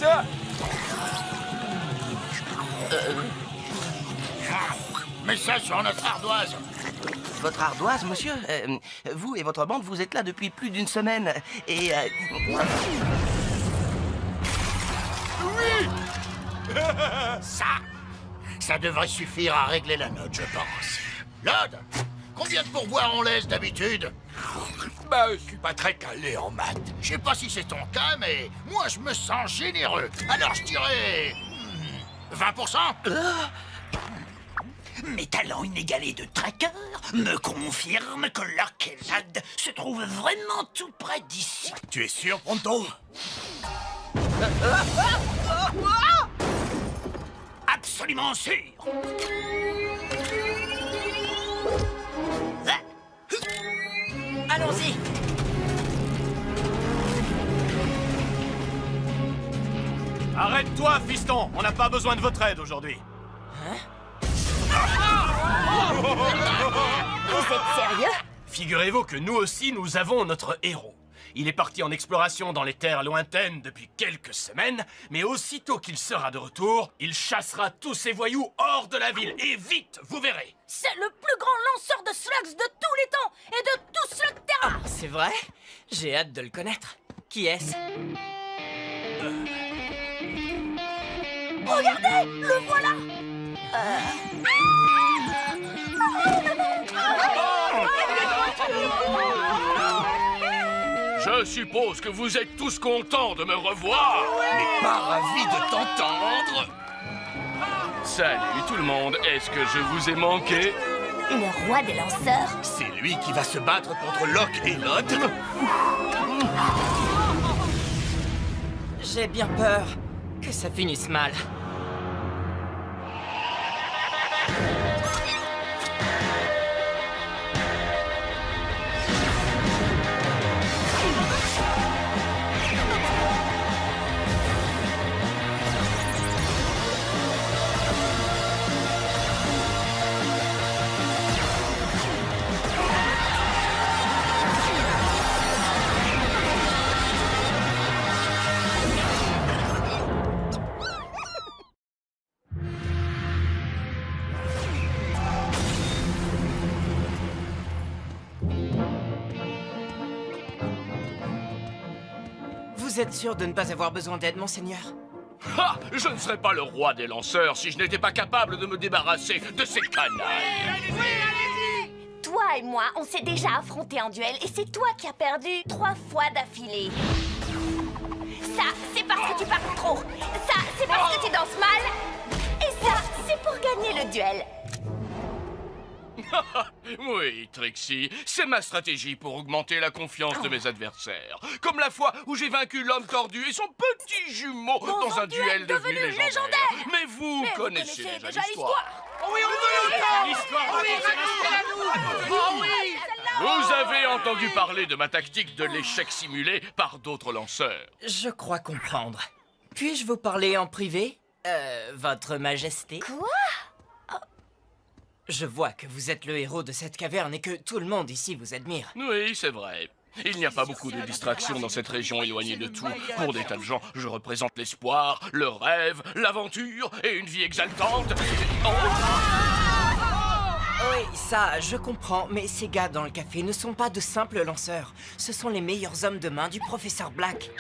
ça? Message sur notre ardoise. Votre ardoise, monsieur? Vous et votre bande, vous êtes là depuis plus d'une semaine. Et... Oui. Ça devrait suffire à régler la note, je pense. Lod, combien de pourboires on laisse d'habitude? Bah, je suis pas très calé en maths. Je sais pas si c'est ton cas, mais moi je me sens généreux. Alors je dirais... 20%? Mes talents inégalés de tracker me confirment que l'Archelade se trouve vraiment tout près d'ici. Tu es sûr, Pronto? Absolument sûr. Allons-y. Arrête-toi, fiston! On n'a pas besoin de votre aide aujourd'hui. Vous êtes sérieux? Figurez-vous que nous aussi, nous avons notre héros. Il est parti en exploration dans les terres lointaines depuis quelques semaines, mais aussitôt qu'il sera de retour, il chassera tous ces voyous hors de la ville. Et vite, vous verrez. C'est le plus grand lanceur de slugs de tous les temps et de tout Slugterra. Ah, c'est vrai? J'ai hâte de le connaître. Qui est-ce? Regardez, le voilà. Je suppose que vous êtes tous contents de me revoir. Mais pas ravi de t'entendre. Salut tout le monde, est-ce que je vous ai manqué? Le roi des lanceurs. C'est lui qui va se battre contre Locke et Lod. J'ai bien peur que ça finisse mal. Vous êtes sûr de ne pas avoir besoin d'aide, monseigneur? Ha! Je ne serais pas le roi des lanceurs si je n'étais pas capable de me débarrasser de ces canailles. Toi et moi, on s'est déjà affrontés en duel et c'est toi qui as perdu 3 fois d'affilée. Ça, c'est parce que tu parles trop. Ça, c'est parce que tu danses mal. Et ça, c'est pour gagner le duel. Oui, Trixie, c'est ma stratégie pour augmenter la confiance de mes adversaires. Comme la fois où j'ai vaincu l'homme tordu et son petit jumeau dans un duel devenu légendaire. Mais vous connaissez déjà l'histoire. Oui, Vous avez entendu parler de ma tactique de l'échec simulé par d'autres lanceurs. Je crois comprendre. Puis-je vous parler en privé? Votre Majesté? Quoi? Je vois que vous êtes le héros de cette caverne et que tout le monde ici vous admire. Oui, c'est vrai. Il n'y a pas beaucoup de distractions dans cette région éloignée de tout. Pour des tas de gens, je représente l'espoir, le rêve, l'aventure et une vie exaltante. Oui, ça, je comprends, mais ces gars dans le café ne sont pas de simples lanceurs. Ce sont les meilleurs hommes de main du professeur Black.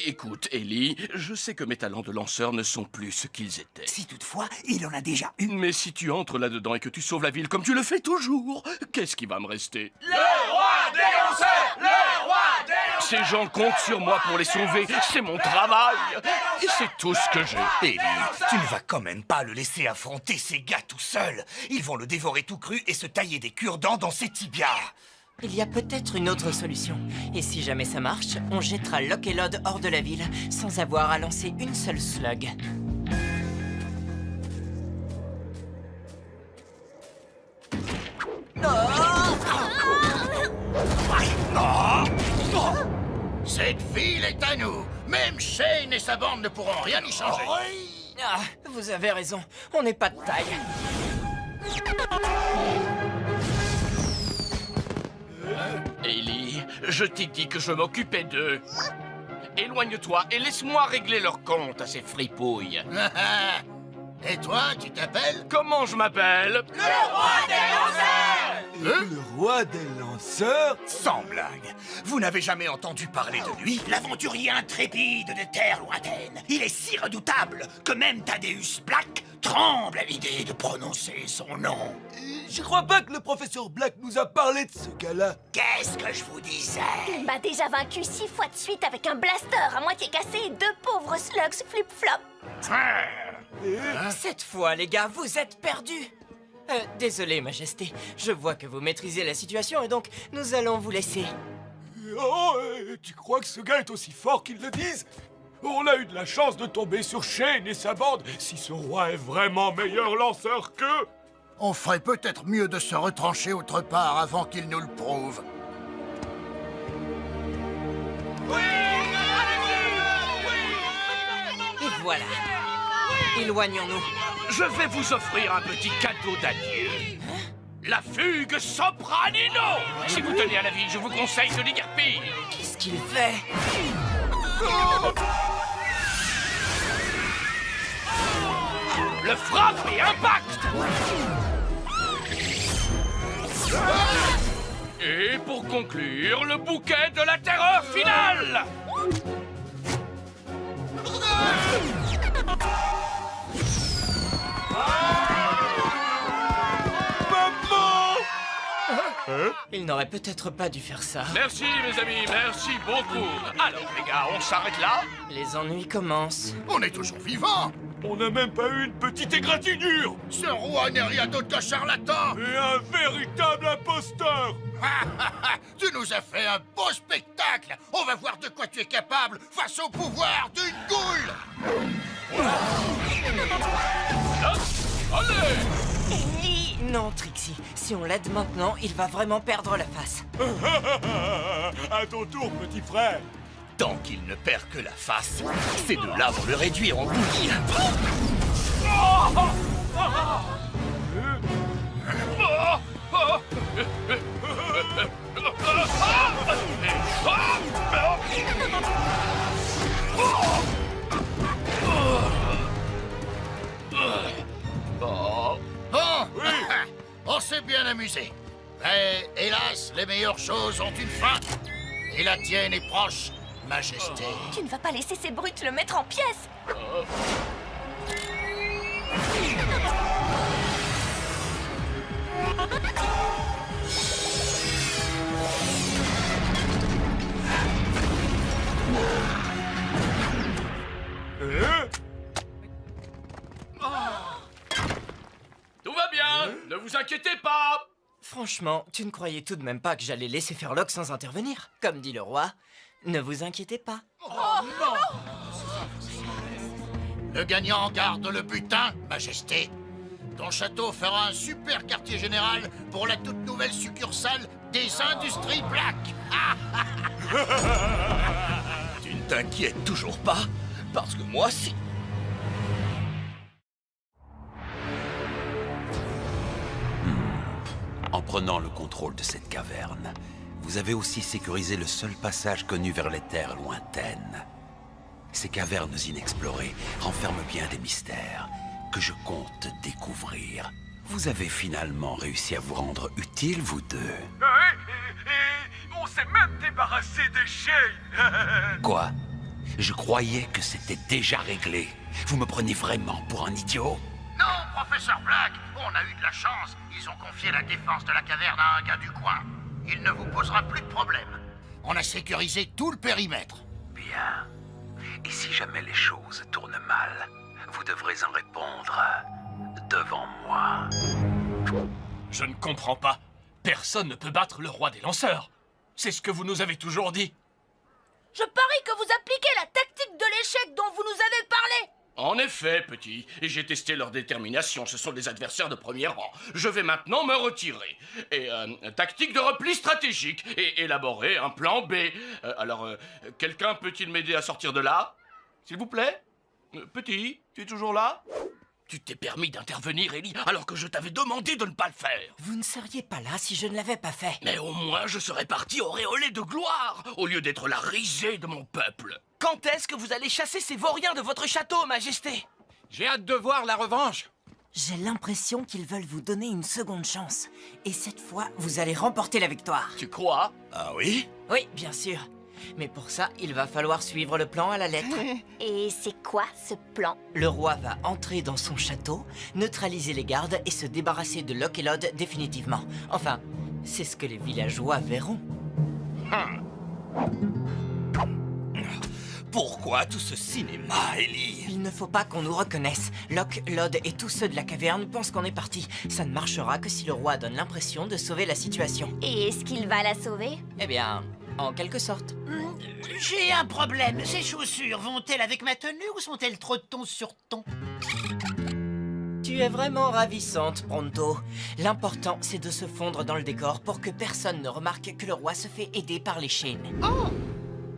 Écoute, Ellie, je sais que mes talents de lanceur ne sont plus ce qu'ils étaient. Si toutefois, il en a déjà eu. Mais si tu entres là-dedans et que tu sauves la ville comme tu le fais toujours, qu'est-ce qui va me rester? Le roi des lanceurs! Le roi des lanceurs! Ces gens comptent sur moi pour les sauver, c'est mon travail. Et c'est tout ce que j'ai. Ellie, tu ne vas quand même pas le laisser affronter ces gars tout seul. Ils vont le dévorer tout cru et se tailler des cure-dents dans ses tibias. Il y a peut-être une autre solution. Et si jamais ça marche, on jettera Locke et Lod hors de la ville sans avoir à lancer une seule slug. Cette ville est à nous. Même Shane et sa bande ne pourront rien y changer. Ah, vous avez raison, on n'est pas de taille. Ellie, je t'ai dit que je m'occupais d'eux. éloigne-toi et laisse-moi régler leur compte à ces fripouilles. Et toi, tu t'appelles? Comment je m'appelle? Le roi des lanceurs? Sans blague. Vous n'avez jamais entendu parler de lui? L'aventurier intrépide des terres lointaines. Il est si redoutable que même Thaddeus Black tremble à l'idée de prononcer son nom. Je crois pas que le professeur Black nous a parlé de ce gars-là. Qu'est-ce que je vous disais? Il m'a déjà vaincu 6 fois de suite avec un blaster à moitié cassé et 2 pauvres slugs flip-flop. Cette fois, les gars, vous êtes perdus. Désolé, Majesté. Je vois que vous maîtrisez la situation et donc nous allons vous laisser. Oh, tu crois que ce gars est aussi fort qu'ils le disent? On a eu de la chance de tomber sur Shane et sa bande. Si ce roi est vraiment meilleur lanceur qu'eux... On ferait peut-être mieux de se retrancher autre part avant qu'il nous le prouve. Et voilà. Éloignons-nous. Je vais vous offrir un petit cadeau d'adieu. La fugue Sopranino. Si vous tenez à la vie, je vous conseille de l'égarpir. Qu'est-ce qu'il fait? Le frappe et impact. Et pour conclure, le bouquet de la terreur finale. Il n'aurait peut-être pas dû faire ça. Merci mes amis, merci beaucoup. Alors les gars, on s'arrête là? Les ennuis commencent. On est toujours vivants. On n'a même pas eu une petite égratignure. Ce roi n'est rien d'autre qu'un charlatan. Et un véritable imposteur. Tu nous as fait un beau spectacle. On va voir de quoi tu es capable face au pouvoir d'une goule. Allez! Non, Trixie. Si on l'aide maintenant, il va vraiment perdre la face. À ton tour, petit frère. Tant qu'il ne perd que la face, ces deux-là vont le réduire en bouillie. Bon, on s'est bien amusé. Mais hélas, les meilleures choses ont une fin. Et la tienne est proche, Majesté. Tu ne vas pas laisser ces brutes le mettre en pièces. Tout va bien, ne vous inquiétez pas. Franchement, tu ne croyais tout de même pas que j'allais laisser faire Locke sans intervenir? Comme dit le roi, ne vous inquiétez pas. Le gagnant garde le butin, Majesté. Ton château fera un super quartier général pour la toute nouvelle succursale des Industries Black. Tu ne t'inquiètes toujours pas, parce que moi, si. En prenant le contrôle de cette caverne, vous avez aussi sécurisé le seul passage connu vers les terres lointaines. Ces cavernes inexplorées renferment bien des mystères que je compte découvrir. Vous avez finalement réussi à vous rendre utile, vous deux. On s'est même débarrassé des Shane. Quoi? Je croyais que c'était déjà réglé. Vous me prenez vraiment pour un idiot? Non, professeur Black, on a eu de la chance. Ils ont confié la défense de la caverne à un gars du coin. Il ne vous posera plus de problème. On a sécurisé tout le périmètre. Bien. Et si jamais les choses tournent mal, vous devrez en répondre devant moi. Je ne comprends pas. Personne ne peut battre le roi des lanceurs. C'est ce que vous nous avez toujours dit. Je parie que vous appliquez la tactique de l'échec dont vous nous avez parlé. En effet, petit, et j'ai testé leur détermination. Ce sont des adversaires de premier rang. Je vais maintenant me retirer. Et tactique de repli stratégique et élaborer un plan B. Quelqu'un peut-il m'aider à sortir de là? S'il vous plaît? Petit, tu es toujours là? Tu t'es permis d'intervenir, Ellie, alors que je t'avais demandé de ne pas le faire. Vous ne seriez pas là si je ne l'avais pas fait. Mais au moins, je serais parti auréolé de gloire, au lieu d'être la risée de mon peuple. Quand est-ce que vous allez chasser ces vauriens de votre château, Majesté? J'ai hâte de voir la revanche. J'ai l'impression qu'ils veulent vous donner une seconde chance. Et cette fois, vous allez remporter la victoire. Tu crois? Ah oui? Oui, bien sûr. Mais pour ça, il va falloir suivre le plan à la lettre. Et c'est quoi ce plan? Le roi va entrer dans son château, neutraliser les gardes et se débarrasser de Lokelod définitivement. Enfin, c'est ce que les villageois verront. Pourquoi tout ce cinéma, Ellie? Il ne faut pas qu'on nous reconnaisse. Lokelod et tous ceux de la caverne pensent qu'on est parti. Ça ne marchera que si le roi donne l'impression de sauver la situation. Et est-ce qu'il va la sauver? Eh bien, en quelque sorte. J'ai un problème. Ces chaussures vont-elles avec ma tenue ou sont-elles trop ton sur ton? Tu es vraiment ravissante, Pronto. L'important, c'est de se fondre dans le décor pour que personne ne remarque que le roi se fait aider par les chaînes.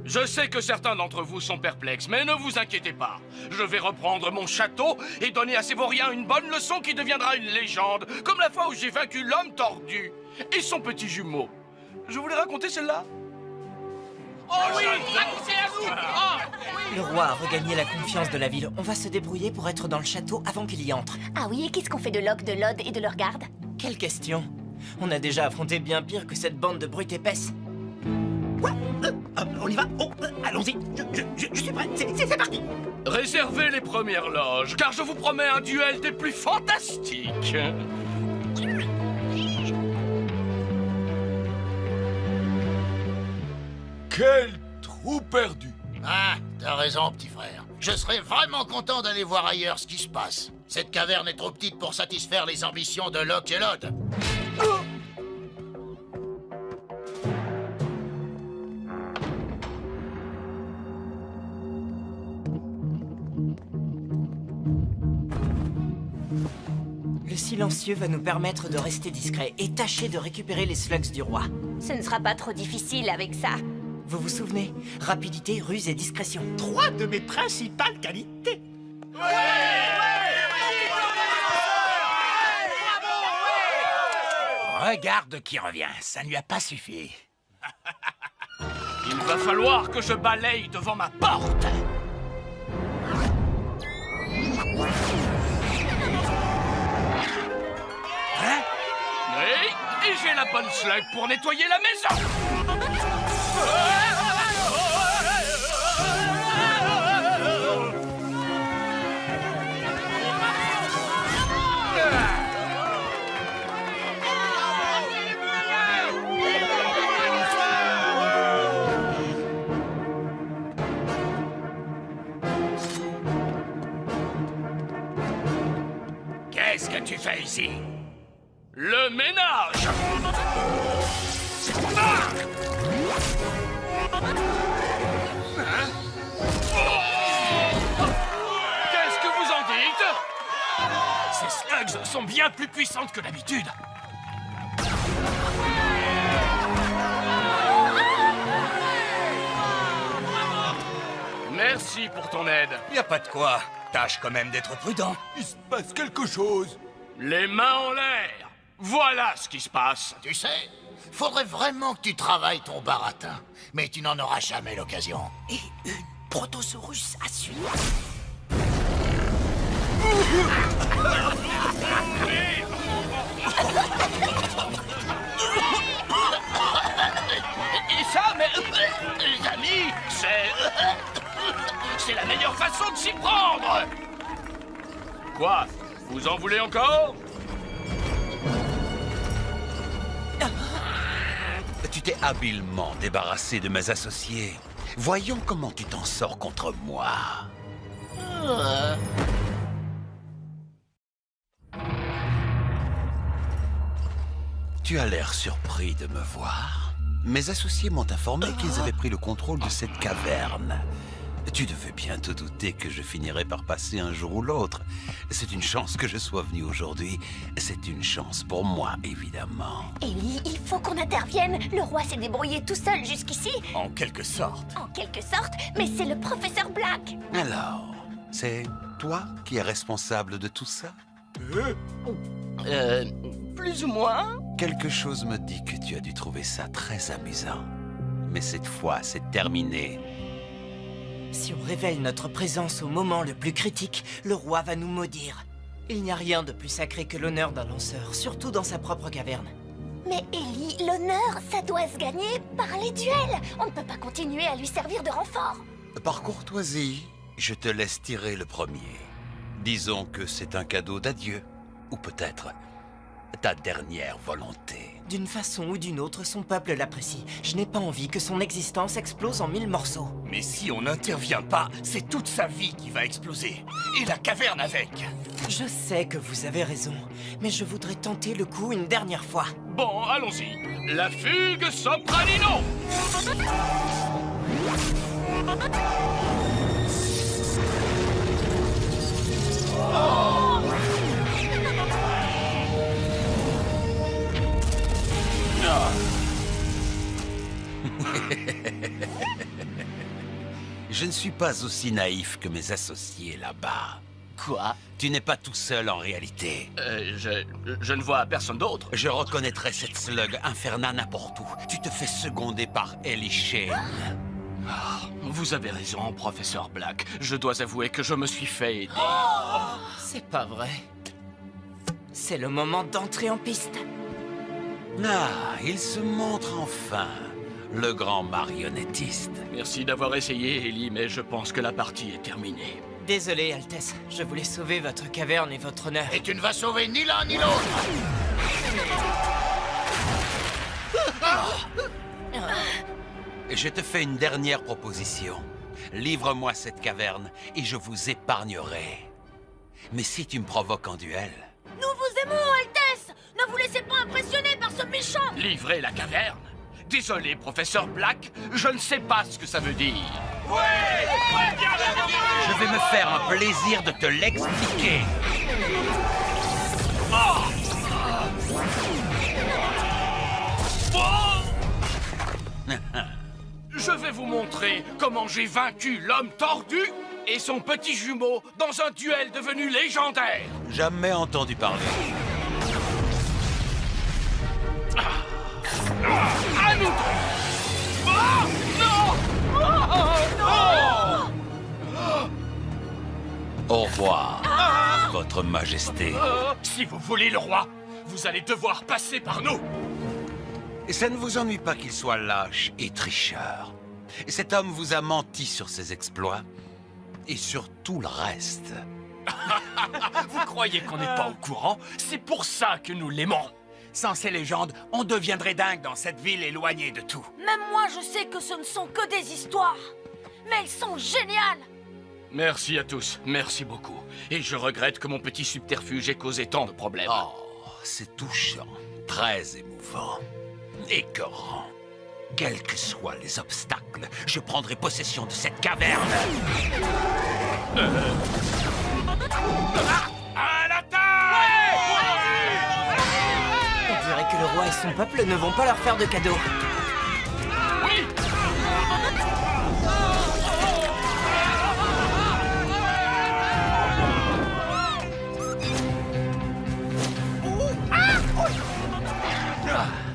Je sais que certains d'entre vous sont perplexes, mais ne vous inquiétez pas. Je vais reprendre mon château et donner à ces vauriens une bonne leçon qui deviendra une légende, comme la fois où j'ai vaincu l'homme tordu et son petit jumeau. Je voulais raconter celle-là. Oh oui, c'est à vous. Le roi a regagné la confiance de la ville. On va se débrouiller pour être dans le château avant qu'il y entre. Ah oui, et qu'est-ce qu'on fait de Locke, de Lod et de leur garde? Quelle question! On a déjà affronté bien pire que cette bande de brutes épaisses. On y va? Allons-y. Je suis prêt. C'est parti. Réservez les premières loges, car je vous promets un duel des plus fantastiques. Quel trou perdu! Ah, t'as raison, petit frère. Je serais vraiment content d'aller voir ailleurs ce qui se passe. Cette caverne est trop petite pour satisfaire les ambitions de Lokelod. Le silencieux va nous permettre de rester discret et tâcher de récupérer les slugs du roi. Ce ne sera pas trop difficile avec ça. Vous vous souvenez? Rapidité, ruse et discrétion. 3 de mes principales qualités. Regarde qui revient. Ça ne lui a pas suffi. Il va falloir que je balaye devant ma porte. Hein? Oui, et j'ai la bonne slug pour nettoyer la maison. Qu'est-ce que tu fais ici? Le ménage. Qu'est-ce que vous en dites? Ces slugs sont bien plus puissantes que d'habitude. Merci pour ton aide. Y a pas de quoi. Tâche quand même d'être prudent. Il se passe quelque chose. Les mains en l'air. Voilà ce qui se passe. Tu sais, faudrait vraiment que tu travailles ton baratin. Mais tu n'en auras jamais l'occasion. Et une protosaurus à suivre. Et ça, mais... les amis, c'est la meilleure façon de s'y prendre. Quoi? Vous en voulez encore? Tu t'es habilement débarrassé de mes associés. Voyons comment tu t'en sors contre moi. Tu as l'air surpris de me voir. Mes associés m'ont informé qu'ils avaient pris le contrôle de cette caverne. Tu devais bien te douter que je finirais par passer un jour ou l'autre. C'est une chance que je sois venu aujourd'hui. C'est une chance pour moi, évidemment. Ellie, il faut qu'on intervienne. Le roi s'est débrouillé tout seul jusqu'ici. En quelque sorte. En quelque sorte, mais c'est le professeur Black. Alors, c'est toi qui es responsable de tout ça? Plus ou moins. Quelque chose me dit que tu as dû trouver ça très amusant. Mais cette fois, c'est terminé. Si on révèle notre présence au moment le plus critique, le roi va nous maudire. Il n'y a rien de plus sacré que l'honneur d'un lanceur, surtout dans sa propre caverne. Mais Ellie, l'honneur, ça doit se gagner par les duels. On ne peut pas continuer à lui servir de renfort. Par courtoisie, je te laisse tirer le premier. Disons que c'est un cadeau d'adieu. Ou peut-être ta dernière volonté. D'une façon ou d'une autre, son peuple l'apprécie. Je n'ai pas envie que son existence explose en 1000 morceaux. Mais si on n'intervient pas, c'est toute sa vie qui va exploser. Et la caverne avec. Je sais que vous avez raison, mais je voudrais tenter le coup une dernière fois. Bon, allons-y. La fugue Sopranino. Je ne suis pas aussi naïf que mes associés là-bas. Quoi? Tu n'es pas tout seul en réalité. Je ne vois personne d'autre. Je reconnaîtrais cette slug infernale n'importe où. Tu te fais seconder par Ellie Shane. Vous avez raison, professeur Black. Je dois avouer que je me suis fait aider. C'est pas vrai. C'est le moment d'entrer en piste. Ah, il se montre enfin, le grand marionnettiste. Merci d'avoir essayé, Ellie, mais je pense que la partie est terminée. Désolé, Altesse. Je voulais sauver votre caverne et votre honneur. Et tu ne vas sauver ni l'un ni l'autre. Je te fais une dernière proposition. Livre-moi cette caverne et je vous épargnerai. Mais si tu me provoques en duel... Nous vous aimons, Altesse. Ne vous laissez pas impressionner par ce méchant. Livrer la caverne? Désolé, professeur Black, je ne sais pas ce que ça veut dire. Je vais me faire un plaisir de te l'expliquer. Je vais vous montrer comment j'ai vaincu l'homme tordu et son petit jumeau dans un duel devenu légendaire. Jamais entendu parler. À nous deux. Non! Au revoir, Votre Majesté. Si vous voulez le roi, vous allez devoir passer par nous. Et ça ne vous ennuie pas qu'il soit lâche et tricheur. Cet homme vous a menti sur ses exploits et sur tout le reste. Vous croyez qu'on n'est pas au courant? C'est pour ça que nous l'aimons. Sans ces légendes, on deviendrait dingue dans cette ville éloignée de tout. Même moi, je sais que ce ne sont que des histoires. Mais elles sont géniales. Merci à tous, merci beaucoup. Et je regrette que mon petit subterfuge ait causé tant de problèmes. Oh, c'est touchant, très émouvant, écœurant. Quels que soient les obstacles, je prendrai possession de cette caverne. À l'attaque! On dirait que le roi et son peuple ne vont pas leur faire de cadeaux. Oui!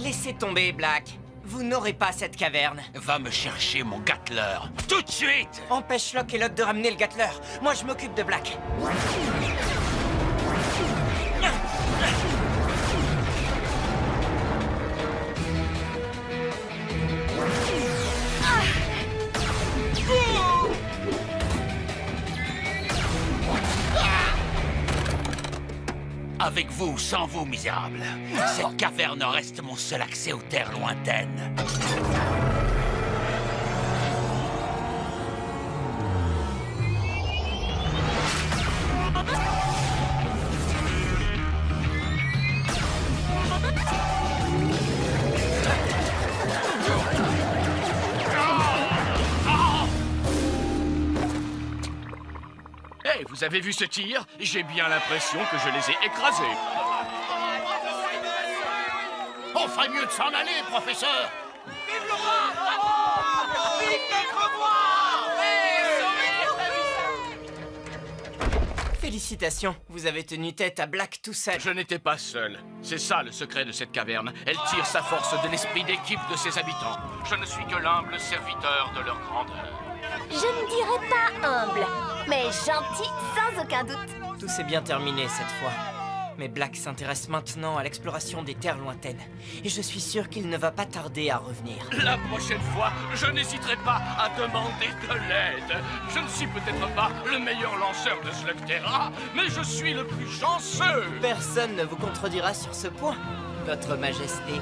Laissez tomber, Black. Vous n'aurez pas cette caverne. Va me chercher mon Gatler, tout de suite! Empêche Locke et Locke de ramener le Gatler. Moi, je m'occupe de Black. Avec vous ou sans vous, misérable, cette caverne reste mon seul accès aux terres lointaines. Hey, vous avez vu ce tir? J'ai bien l'impression que je les ai écrasés. On ferait mieux de s'en aller, professeur. Vive le roi! Vive notre roi! Félicitations, vous avez tenu tête à Black tout seul. Je n'étais pas seul. C'est ça le secret de cette caverne. Elle tire sa force de l'esprit d'équipe de ses habitants. Je ne suis que l'humble serviteur de leur grandeur. Je ne dirais pas humble, mais gentil sans aucun doute. Tout s'est bien terminé cette fois. Mais Black s'intéresse maintenant à l'exploration des terres lointaines. Et je suis sûr qu'il ne va pas tarder à revenir. La prochaine fois, je n'hésiterai pas à demander de l'aide. Je ne suis peut-être pas le meilleur lanceur de Slugterra, mais je suis le plus chanceux. Personne ne vous contredira sur ce point, Votre Majesté.